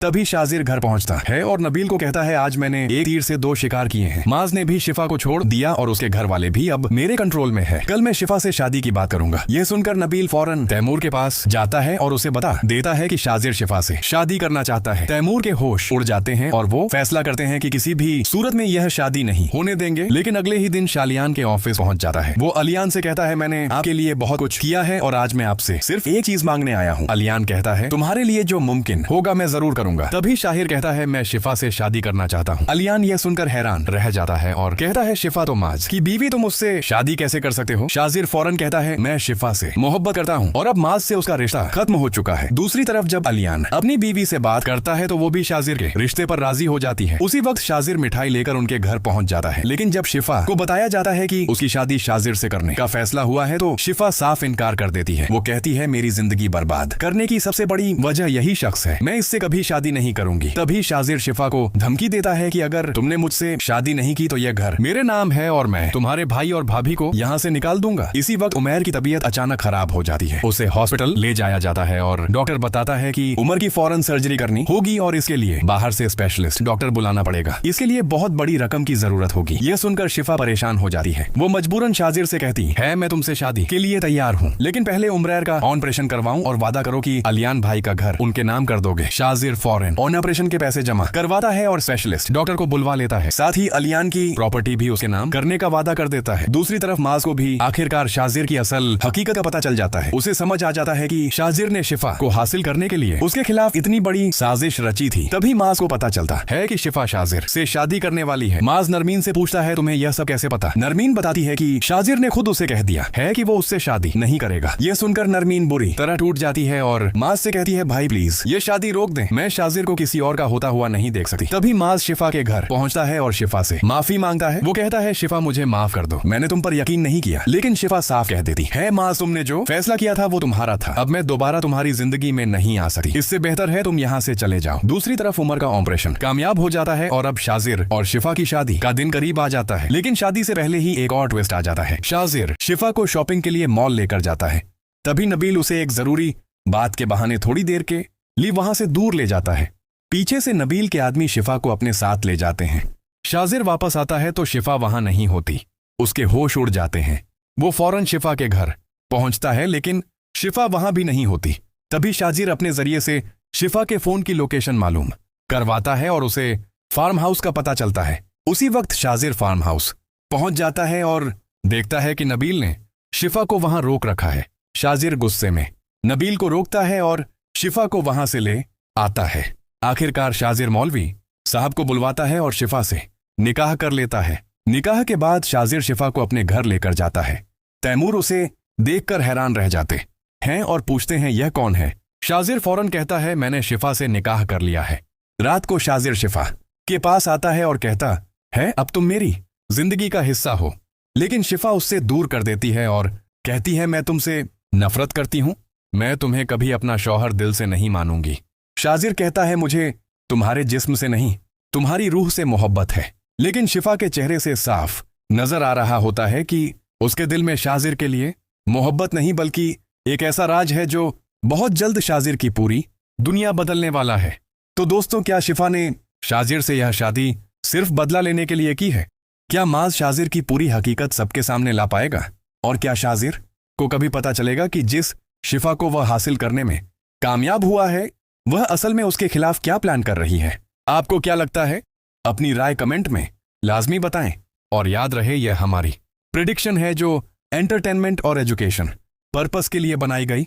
तभी शाजिर घर पहुंचता है और नबील को कहता है आज मैंने एक तीर से दो शिकार किए हैं। माज ने भी शिफा को छोड़ दिया और उसके घर वाले भी अब मेरे कंट्रोल में है। कल मैं शिफा से शादी की बात करूंगा। ये सुनकर नबील फौरन तैमूर के पास जाता है और उसे बता देता है कि शाजिर शिफा से शादी करना चाहता है। तैमूर के होश उड़ जाते हैं और वो फैसला करते हैं कि किसी भी सूरत में यह शादी नहीं होने देंगे। लेकिन अगले ही दिन शालियान के ऑफिस पहुंच जाता है। वो अलियान से कहता है मैंने आपके लिए बहुत कुछ किया है और आज मैं आपसे सिर्फ एक चीज मांगने आया हूँ। अलियान कहता है तुम्हारे लिए जो मुमकिन होगा मैं जरूर करूंगा। तभी शाहिर कहता है मैं शिफा से शादी करना चाहता हूँ। अलियान यह सुनकर हैरान रह जाता है और कहता है शिफा तो माज की बीवी, तुम उससे शादी कैसे कर सकते हो? शाजिर फौरन कहता है मैं शिफा से मोहब्बत करता हूँ और अब माज से उसका रिश्ता खत्म हो चुका है। दूसरी तरफ जब अलियान अपनी बीवी से बात करता है तो वो भी शाजिर के रिश्ते पर राजी हो जाती है। उसी वक्त शाजिर मिठाई लेकर उनके घर पहुंच जाता है। लेकिन जब शिफा को बताया जाता है कि उसकी शादी शाजिर से करने का फैसला हुआ है तो शिफा साफ इनकार कर देती है। वो कहती है मेरी जिंदगी बर्बाद करने की सबसे बड़ी वजह यही शख्स है, मैं इससे कभी शादी नहीं करूंगी। तभी शाजिर शिफा को धमकी देता है कि अगर तुमने मुझसे शादी नहीं की तो यह घर मेरे नाम है और मैं तुम्हारे भाई और भाभी को यहाँ से निकाल दूंगा। इसी वक्त उमैर की तबीयत अचानक खराब हो जाती है। उसे हॉस्पिटल ले जाया जाता है और डॉक्टर बताता है कि उमर की फौरन सर्जरी करनी होगी और इसके लिए बाहर से स्पेशलिस्ट डॉक्टर बुलाना पड़ेगा। इसके लिए बहुत बड़ी रकम की जरूरत होगी। यह सुनकर शिफा परेशान हो जाती है। वो मजबूरन शाजिर से कहती है मैं तुमसे शादी के लिए तैयार हूँ, लेकिन पहले उमरैर का ऑपरेशन करवाऊं और वादा करो कि अलियान भाई का घर उनके नाम कर दोगे। शाजिर फौरन ऑपरेशन के पैसे जमा करवाता है और स्पेशलिस्ट डॉक्टर को बुलवा लेता है। साथ ही अलियान की प्रॉपर्टी भी उसके नाम करने का वादा कर देता है। दूसरी तरफ माज को भी आखिरकार शाजिर की असल हकीकत का पता चल जाता है। उसे समझ आ जाता है कि शाजिर ने शिफा को हासिल करने के लिए उसके खिलाफ इतनी बड़ी साजिश रची थी। तभी माज को पता चलता है कि शिफा शाजिर से शादी करने वाली है। माज नरमीन से पूछता है तुम्हें यह सब कैसे पता? नरमीन बताती है कि शाजिर ने खुद उसे कह दिया है कि वो उससे शादी नहीं करेगा। यह सुनकर नरमीन बुरी तरह टूट जाती है और माज से कहती है भाई प्लीज ये शादी रोक दें, मैं शाजिर को किसी और का होता हुआ नहीं देख सकती। तभी माज शिफा के घर पहुंचता है और शिफा से माफी मांगता है। वो कहता है शिफा मुझे माफ कर दो, मैंने तुम पर यकीन नहीं किया। लेकिन शिफा साफ कह देती है माज तुमने जो फैसला किया था वो तुम्हारा था, अब मैं दोबारा तुम्हारी जिंदगी में नहीं आ सकती, इससे बेहतर है तुम यहाँ से चले जाओ। दूसरी तरफ उमर का ऑपरेशन कामयाब हो जाता है और अब शाजिर और शिफा की शादी का दिन करीब आ जाता है। लेकिन शादी से पहले ही एक और ट्विस्ट आ जाता है। शाजिर शिफा को शॉपिंग के लिए मॉल लेकर जाता है। तभी नबील उसे एक जरूरी बात के बहाने थोड़ी देर के लिए वहां से दूर ले जाता है। पीछे से नबील के आदमी शिफा को अपने साथ ले जाते हैं। शाजिर वापस आता है तो शिफा वहां नहीं होती। उसके होश उड़ जाते हैं। वो फौरन शिफा के घर पहुंचता है लेकिन शिफा वहां भी नहीं होती। तभी शाजिर अपने जरिए से शिफा के फोन की लोकेशन मालूम करवाता है और उसे फार्म हाउस का पता चलता है। उसी वक्त शाजिर फार्म हाउस पहुंच जाता है और देखता है कि नबील ने शिफा को वहां रोक रखा है। शाजिर गुस्से में नबील को रोकता है और शिफा को वहां से ले आता है। आखिरकार शाजिर मौलवी साहब को बुलवाता है और शिफा से निकाह कर लेता है। निकाह के बाद शाजिर शिफा को अपने घर लेकर जाता है। तैमूर उसे देखकर हैरान रह जाते हैं और पूछते हैं यह कौन है? शाजिर फौरन कहता है मैंने शिफा से निकाह कर लिया है। रात को शाजिर शिफा के पास आता है और कहता है अब तुम मेरी जिंदगी का हिस्सा हो। लेकिन शिफा उससे दूर कर देती है और कहती है मैं तुमसे नफरत करती हूं, मैं तुम्हें कभी अपना शौहर दिल से नहीं मानूंगी। शाजिर कहता है मुझे तुम्हारे जिस्म से नहीं तुम्हारी रूह से मोहब्बत है। लेकिन शिफा के चेहरे से साफ नजर आ रहा होता है कि उसके दिल में शाजिर के लिए मोहब्बत नहीं बल्कि एक ऐसा राज है जो बहुत जल्द शाजिर की पूरी दुनिया बदलने वाला है। तो दोस्तों, क्या शिफा ने शाजिर से यह शादी सिर्फ बदला लेने के लिए की है? क्या माज शाजिर की पूरी हकीकत सबके सामने ला पाएगा? और क्या शाजिर को कभी पता चलेगा कि जिस शिफा को वह हासिल करने में कामयाब हुआ है वह असल में उसके खिलाफ क्या प्लान कर रही है? आपको क्या लगता है? अपनी राय कमेंट में लाजमी बताएं। और याद रहे यह हमारी प्रेडिक्शन है जो एंटरटेनमेंट और एजुकेशन पर्पस के लिए बनाई गई